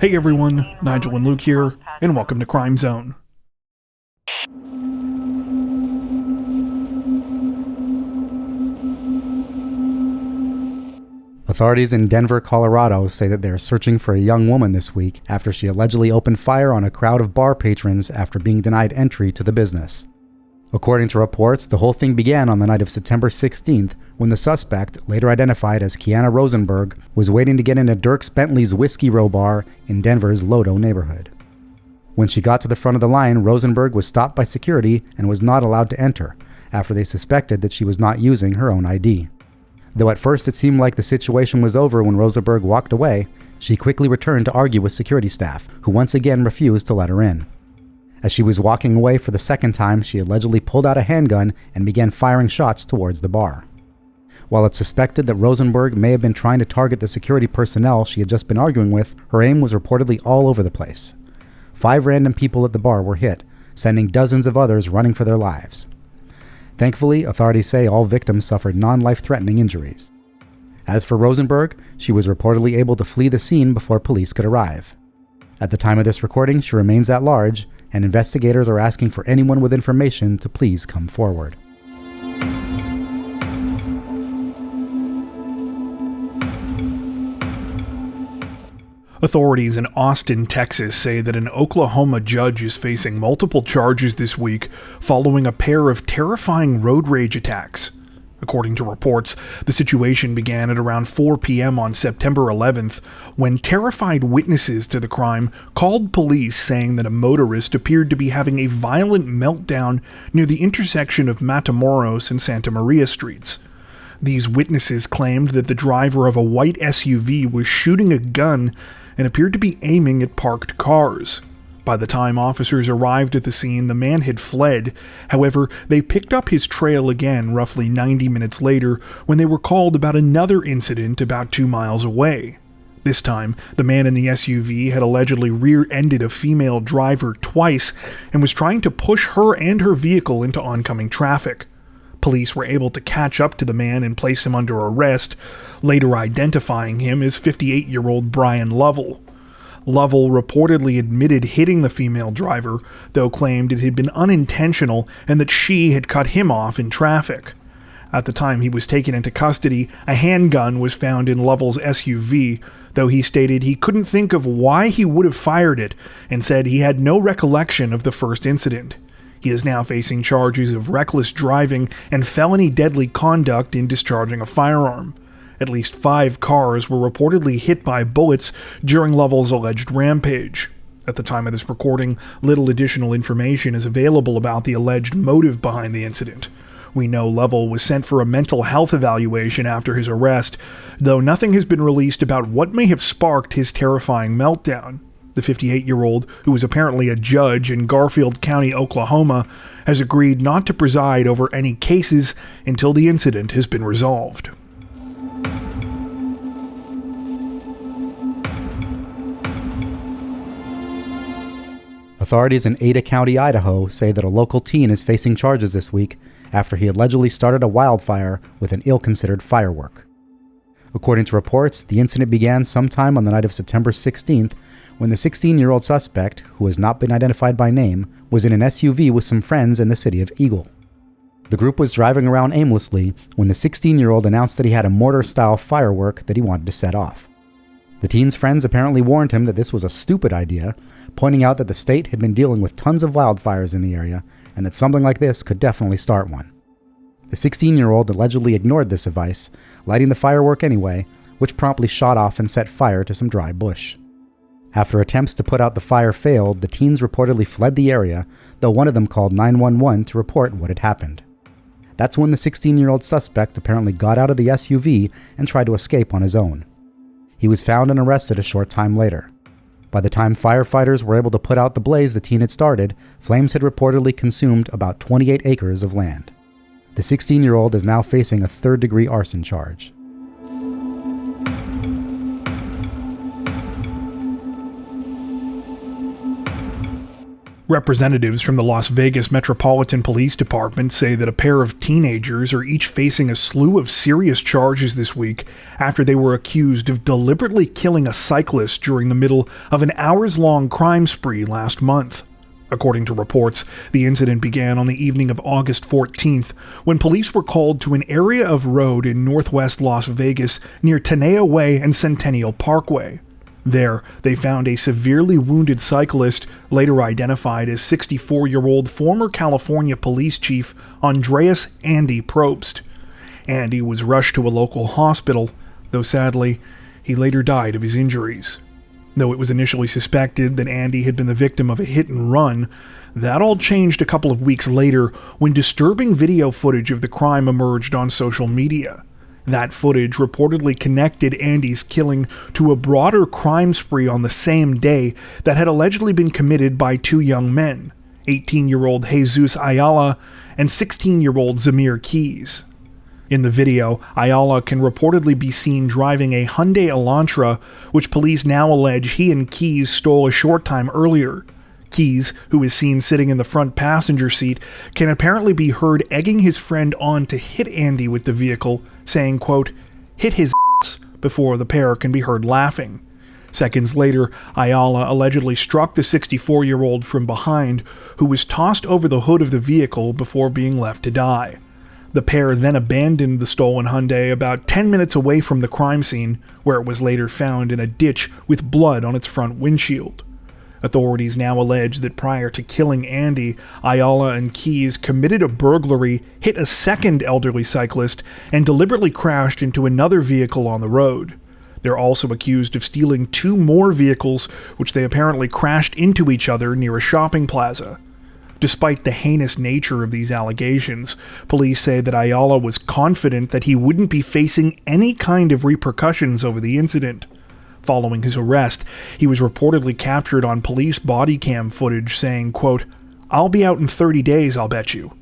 Hey everyone, Nigel and Luke here, and welcome to Crime Zone. Authorities in Denver, Colorado say that they are searching for a young woman this week after she allegedly opened fire on a crowd of bar patrons after being denied entry to the business. According to reports, the whole thing began on the night of September 16th when the suspect, later identified as Kiana Rosenberg, was waiting to get into Dierks Bentley's Whiskey Row bar in Denver's Lodo neighborhood. When she got to the front of the line, Rosenberg was stopped by security and was not allowed to enter after they suspected that she was not using her own ID. Though at first it seemed like the situation was over when Rosenberg walked away, she quickly returned to argue with security staff, who once again refused to let her in. As she was walking away for the second time, she allegedly pulled out a handgun and began firing shots towards the bar. While it's suspected that Rosenberg may have been trying to target the security personnel she had just been arguing with, her aim was reportedly all over the place. 5 random people at the bar were hit, sending dozens of others running for their lives. Thankfully, authorities say all victims suffered non-life-threatening injuries. As for Rosenberg, she was reportedly able to flee the scene before police could arrive. At the time of this recording, she remains at large, and investigators are asking for anyone with information to please come forward. Authorities in Austin, Texas say that an Oklahoma judge is facing multiple charges this week following a pair of terrifying road rage attacks. According to reports, the situation began at around 4 p.m. on September 11th when terrified witnesses to the crime called police saying that a motorist appeared to be having a violent meltdown near the intersection of Matamoros and Santa Maria streets. These witnesses claimed that the driver of a white SUV was shooting a gun and appeared to be aiming at parked cars. By the time officers arrived at the scene, the man had fled. However, they picked up his trail again roughly 90 minutes later when they were called about another incident about 2 miles away. This time, the man in the SUV had allegedly rear-ended a female driver twice and was trying to push her and her vehicle into oncoming traffic. Police were able to catch up to the man and place him under arrest, later identifying him as 58-year-old Brian Lovell. Lovell reportedly admitted hitting the female driver, though claimed it had been unintentional and that she had cut him off in traffic. At the time he was taken into custody, a handgun was found in Lovell's SUV, though he stated he couldn't think of why he would have fired it and said he had no recollection of the first incident. He is now facing charges of reckless driving and felony deadly conduct in discharging a firearm. At least 5 cars were reportedly hit by bullets during Lovell's alleged rampage. At the time of this recording, little additional information is available about the alleged motive behind the incident. We know Lovell was sent for a mental health evaluation after his arrest, though nothing has been released about what may have sparked his terrifying meltdown. The 58-year-old, who is apparently a judge in Garfield County, Oklahoma, has agreed not to preside over any cases until the incident has been resolved. Authorities in Ada County, Idaho say that a local teen is facing charges this week after he allegedly started a wildfire with an ill-considered firework. According to reports, the incident began sometime on the night of September 16th when the 16-year-old suspect, who has not been identified by name, was in an SUV with some friends in the city of Eagle. The group was driving around aimlessly when the 16-year-old announced that he had a mortar-style firework that he wanted to set off. The teen's friends apparently warned him that this was a stupid idea, pointing out that the state had been dealing with tons of wildfires in the area and that something like this could definitely start one. The 16-year-old allegedly ignored this advice, lighting the firework anyway, which promptly shot off and set fire to some dry bush. After attempts to put out the fire failed, the teens reportedly fled the area, though one of them called 911 to report what had happened. That's when the 16-year-old suspect apparently got out of the SUV and tried to escape on his own. He was found and arrested a short time later. By the time firefighters were able to put out the blaze the teen had started, flames had reportedly consumed about 28 acres of land. The 16-year-old is now facing a third-degree arson charge. Representatives from the Las Vegas Metropolitan Police Department say that a pair of teenagers are each facing a slew of serious charges this week after they were accused of deliberately killing a cyclist during the middle of an hours-long crime spree last month. According to reports, the incident began on the evening of August 14th when police were called to an area of road in northwest Las Vegas near Tenaya Way and Centennial Parkway. There, they found a severely wounded cyclist, later identified as 64-year-old former California Police Chief Andreas Andy Probst. Andy was rushed to a local hospital, though sadly, he later died of his injuries. Though it was initially suspected that Andy had been the victim of a hit and run, that all changed a couple of weeks later when disturbing video footage of the crime emerged on social media. That footage reportedly connected Andy's killing to a broader crime spree on the same day that had allegedly been committed by two young men, 18-year-old Jesus Ayala and 16-year-old Zamir Keys. In the video, Ayala can reportedly be seen driving a Hyundai Elantra, which police now allege he and Keys stole a short time earlier. Keys, who is seen sitting in the front passenger seat, can apparently be heard egging his friend on to hit Andy with the vehicle, saying, quote, "hit his ass," before the pair can be heard laughing. Seconds later, Ayala allegedly struck the 64-year-old from behind, who was tossed over the hood of the vehicle before being left to die. The pair then abandoned the stolen Hyundai about 10 minutes away from the crime scene, where it was later found in a ditch with blood on its front windshield. Authorities now allege that prior to killing Andy, Ayala and Keys committed a burglary, hit a second elderly cyclist, and deliberately crashed into another vehicle on the road. They're also accused of stealing two more vehicles, which they apparently crashed into each other near a shopping plaza. Despite the heinous nature of these allegations, police say that Ayala was confident that he wouldn't be facing any kind of repercussions over the incident. Following his arrest, he was reportedly captured on police body cam footage saying, quote, "I'll be out in 30 days, I'll bet you.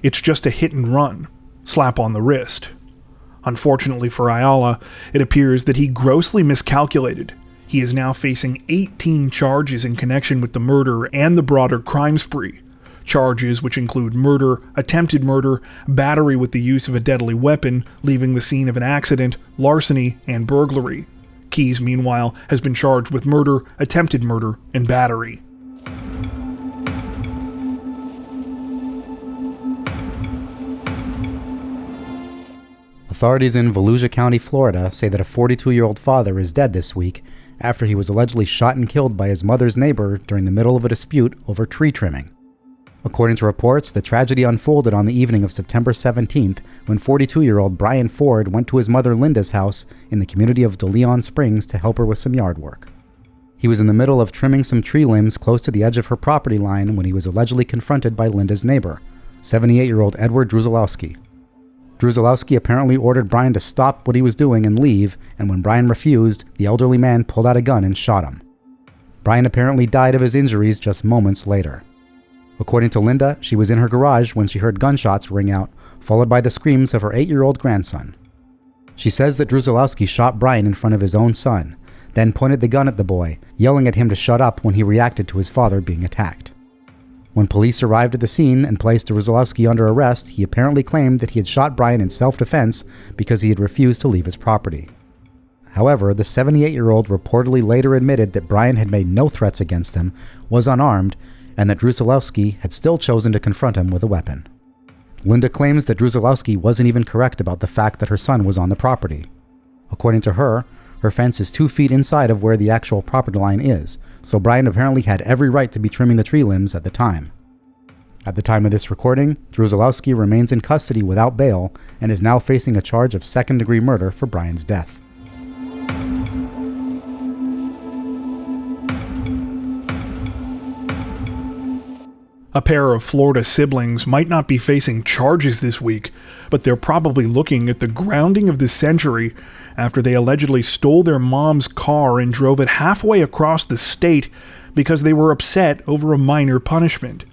It's just a hit and run. Slap on the wrist." Unfortunately for Ayala, it appears that he grossly miscalculated. He is now facing 18 charges in connection with the murder and the broader crime spree. Charges which include murder, attempted murder, battery with the use of a deadly weapon, leaving the scene of an accident, larceny, and burglary. Keys, meanwhile, has been charged with murder, attempted murder, and battery. Authorities in Volusia County, Florida, say that a 42-year-old father is dead this week after he was allegedly shot and killed by his mother's neighbor during the middle of a dispute over tree trimming. According to reports, the tragedy unfolded on the evening of September 17th when 42-year-old Brian Ford went to his mother Linda's house in the community of DeLeon Springs to help her with some yard work. He was in the middle of trimming some tree limbs close to the edge of her property line when he was allegedly confronted by Linda's neighbor, 78-year-old Edward Druzilowski. Druzilowski apparently ordered Brian to stop what he was doing and leave, and when Brian refused, the elderly man pulled out a gun and shot him. Brian apparently died of his injuries just moments later. According to Linda, she was in her garage when she heard gunshots ring out, followed by the screams of her 8-year-old grandson. She says that Druzilowski shot Brian in front of his own son, then pointed the gun at the boy, yelling at him to shut up when he reacted to his father being attacked. When police arrived at the scene and placed Druzilowski under arrest, he apparently claimed that he had shot Brian in self-defense because he had refused to leave his property. However, the 78-year-old reportedly later admitted that Brian had made no threats against him, was unarmed, and that Druzilowski had still chosen to confront him with a weapon. Linda claims that Druzilowski wasn't even correct about the fact that her son was on the property. According to her, her fence is 2 feet inside of where the actual property line is, so Brian apparently had every right to be trimming the tree limbs at the time. At the time of this recording, Druzilowski remains in custody without bail and is now facing a charge of second-degree murder for Brian's death. A pair of Florida siblings might not be facing charges this week, but they're probably looking at the grounding of the century after they allegedly stole their mom's car and drove it halfway across the state because they were upset over a minor punishment.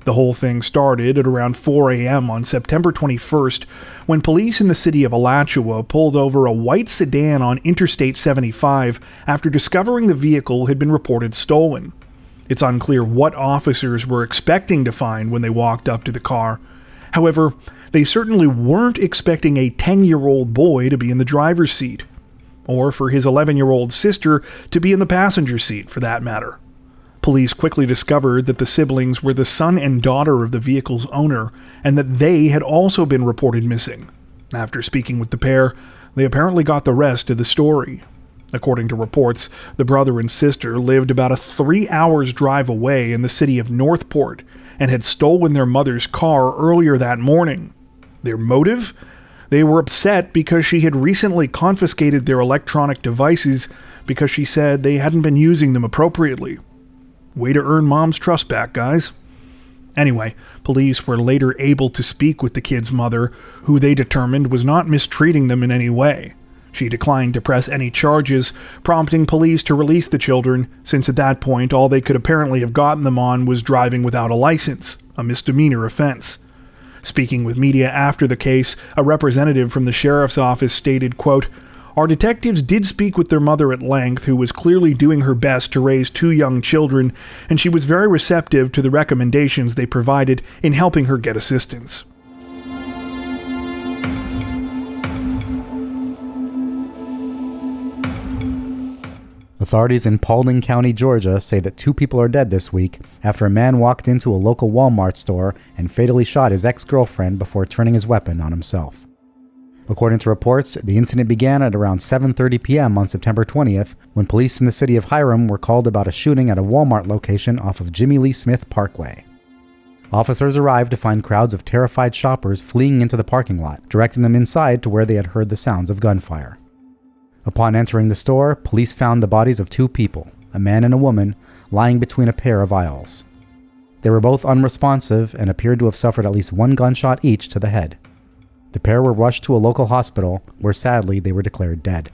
The whole thing started at around 4 a.m. on September 21st when police in the city of Alachua pulled over a white sedan on Interstate 75 after discovering the vehicle had been reported stolen. It's unclear what officers were expecting to find when they walked up to the car. However, they certainly weren't expecting a 10-year-old boy to be in the driver's seat, or for his 11-year-old sister to be in the passenger seat, for that matter. Police quickly discovered that the siblings were the son and daughter of the vehicle's owner, and that they had also been reported missing. After speaking with the pair, they apparently got the rest of the story. According to reports, the brother and sister lived about a 3 hours drive away in the city of Northport and had stolen their mother's car earlier that morning. Their motive? They were upset because she had recently confiscated their electronic devices because she said they hadn't been using them appropriately. Way to earn mom's trust back, guys. Anyway, police were later able to speak with the kid's mother, who they determined was not mistreating them in any way. She declined to press any charges, prompting police to release the children, since at that point all they could apparently have gotten them on was driving without a license, a misdemeanor offense. Speaking with media after the case, a representative from the sheriff's office stated, quote, "Our detectives did speak with their mother at length, who was clearly doing her best to raise 2 young children, and she was very receptive to the recommendations they provided in helping her get assistance." Authorities in Paulding County, Georgia say that 2 people are dead this week after a man walked into a local Walmart store and fatally shot his ex-girlfriend before turning his weapon on himself. According to reports, the incident began at around 7:30 p.m. on September 20th when police in the city of Hiram were called about a shooting at a Walmart location off of Jimmy Lee Smith Parkway. Officers arrived to find crowds of terrified shoppers fleeing into the parking lot, directing them inside to where they had heard the sounds of gunfire. Upon entering the store, police found the bodies of 2 people, a man and a woman, lying between a pair of aisles. They were both unresponsive and appeared to have suffered at least 1 gunshot each to the head. The pair were rushed to a local hospital, where sadly they were declared dead.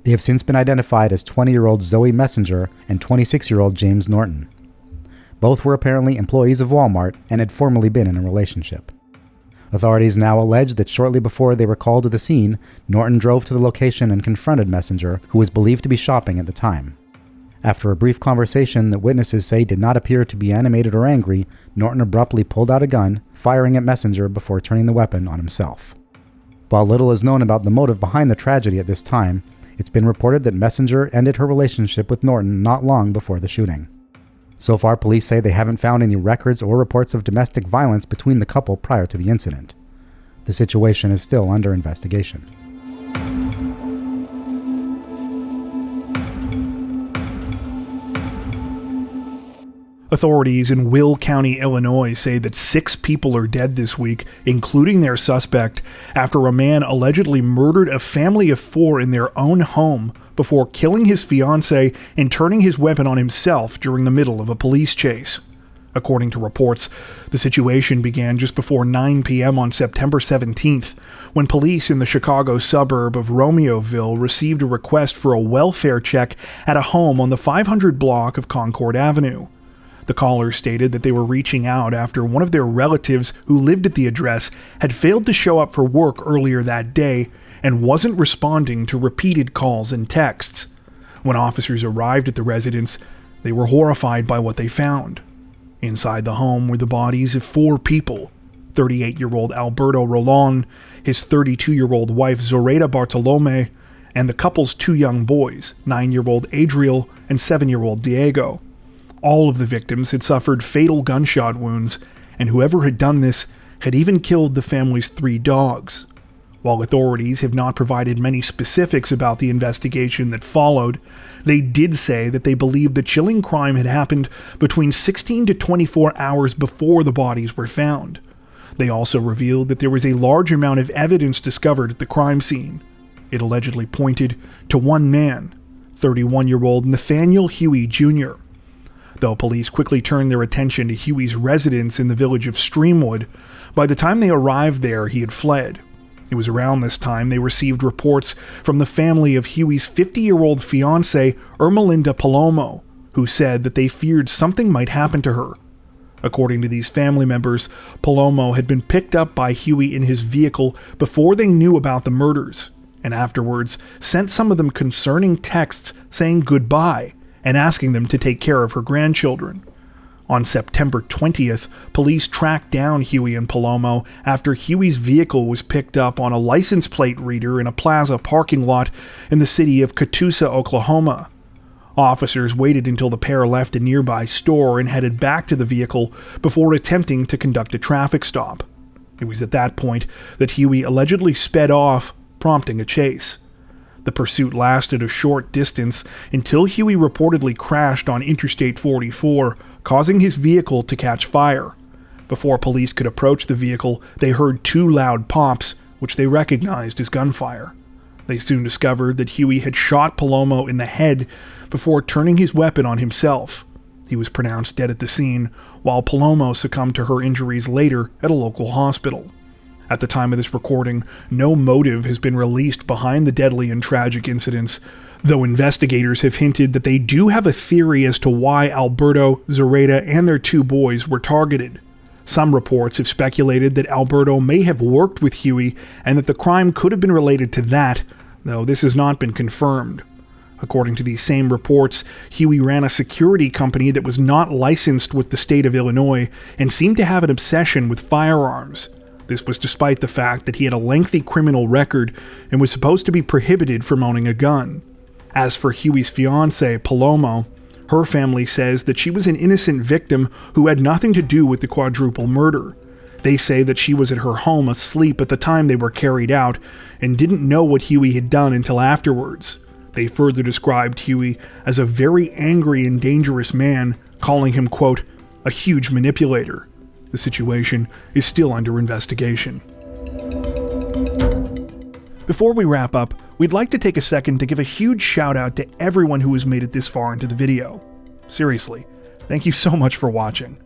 They have since been identified as 20-year-old Zoe Messenger and 26-year-old James Norton. Both were apparently employees of Walmart and had formerly been in a relationship. Authorities now allege that shortly before they were called to the scene, Norton drove to the location and confronted Messenger, who was believed to be shopping at the time. After a brief conversation that witnesses say did not appear to be animated or angry, Norton abruptly pulled out a gun, firing at Messenger before turning the weapon on himself. While little is known about the motive behind the tragedy at this time, it's been reported that Messenger ended her relationship with Norton not long before the shooting. So far, police say they haven't found any records or reports of domestic violence between the couple prior to the incident. The situation is still under investigation. Authorities in Will County, Illinois say that 6 people are dead this week, including their suspect, after a man allegedly murdered a family of 4 in their own home before killing his fiancée and turning his weapon on himself during the middle of a police chase. According to reports, the situation began just before 9 p.m. on September 17th, when police in the Chicago suburb of Romeoville received a request for a welfare check at a home on the 500 block of Concord Avenue. The caller stated that they were reaching out after one of their relatives who lived at the address had failed to show up for work earlier that day and wasn't responding to repeated calls and texts. When officers arrived at the residence, they were horrified by what they found. Inside the home were the bodies of 4 people: 38-year-old Alberto Rolon, his 32-year-old wife Zoraida Bartolome, and the couple's 2 young boys, 9-year-old Adriel and 7-year-old Diego. All of the victims had suffered fatal gunshot wounds, and whoever had done this had even killed the family's 3 dogs. While authorities have not provided many specifics about the investigation that followed, they did say that they believed the chilling crime had happened between 16 to 24 hours before the bodies were found. They also revealed that there was a large amount of evidence discovered at the crime scene. It allegedly pointed to one man, 31-year-old Nathaniel Huey Jr. Though police quickly turned their attention to Huey's residence in the village of Streamwood, by the time they arrived there, he had fled. It was around this time they received reports from the family of Huey's 50-year-old fiancée, Ermelinda Palomo, who said that they feared something might happen to her. According to these family members, Palomo had been picked up by Huey in his vehicle before they knew about the murders, and afterwards sent some of them concerning texts saying goodbye and asking them to take care of her grandchildren. On September 20th, police tracked down Huey and Palomo after Huey's vehicle was picked up on a license plate reader in a plaza parking lot in the city of Catoosa, Oklahoma. Officers waited until the pair left a nearby store and headed back to the vehicle before attempting to conduct a traffic stop. It was at that point that Huey allegedly sped off, prompting a chase. The pursuit lasted a short distance until Huey reportedly crashed on Interstate 44, causing his vehicle to catch fire. Before police could approach the vehicle, they heard 2 loud pops, which they recognized as gunfire. They soon discovered that Huey had shot Palomo in the head before turning his weapon on himself. He was pronounced dead at the scene, while Palomo succumbed to her injuries later at a local hospital. At the time of this recording, no motive has been released behind the deadly and tragic incidents, though investigators have hinted that they do have a theory as to why Alberto, Zoraida, and their 2 boys were targeted. Some reports have speculated that Alberto may have worked with Huey and that the crime could have been related to that, though this has not been confirmed. According to these same reports, Huey ran a security company that was not licensed with the state of Illinois and seemed to have an obsession with firearms. This was despite the fact that he had a lengthy criminal record and was supposed to be prohibited from owning a gun. As for Huey's fiancée, Palomo, her family says that she was an innocent victim who had nothing to do with the quadruple murder. They say that she was at her home asleep at the time they were carried out and didn't know what Huey had done until afterwards. They further described Huey as a very angry and dangerous man, calling him, quote, a huge manipulator. The situation is still under investigation. Before we wrap up, we'd like to take a second to give a huge shout out to everyone who has made it this far into the video. Seriously, thank you so much for watching.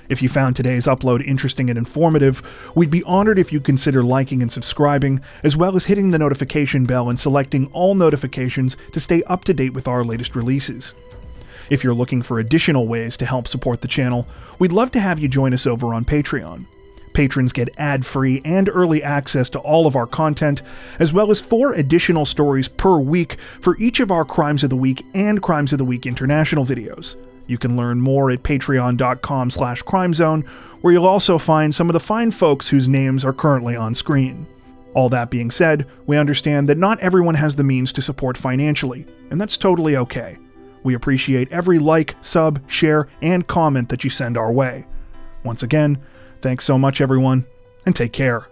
If you found today's upload interesting and informative, we'd be honored if you'd consider liking and subscribing, as well as hitting the notification bell and selecting all notifications to stay up to date with our latest releases. If you're looking for additional ways to help support the channel, we'd love to have you join us over on Patreon. Patrons get ad-free and early access to all of our content, as well as 4 additional stories per week for each of our Crimes of the Week and Crimes of the Week International videos. You can learn more at patreon.com/crimezone, where you'll also find some of the fine folks whose names are currently on screen. All that being said, we understand that not everyone has the means to support financially, and that's totally okay. We appreciate every like, sub, share, and comment that you send our way. Once again, thanks so much everyone, and take care.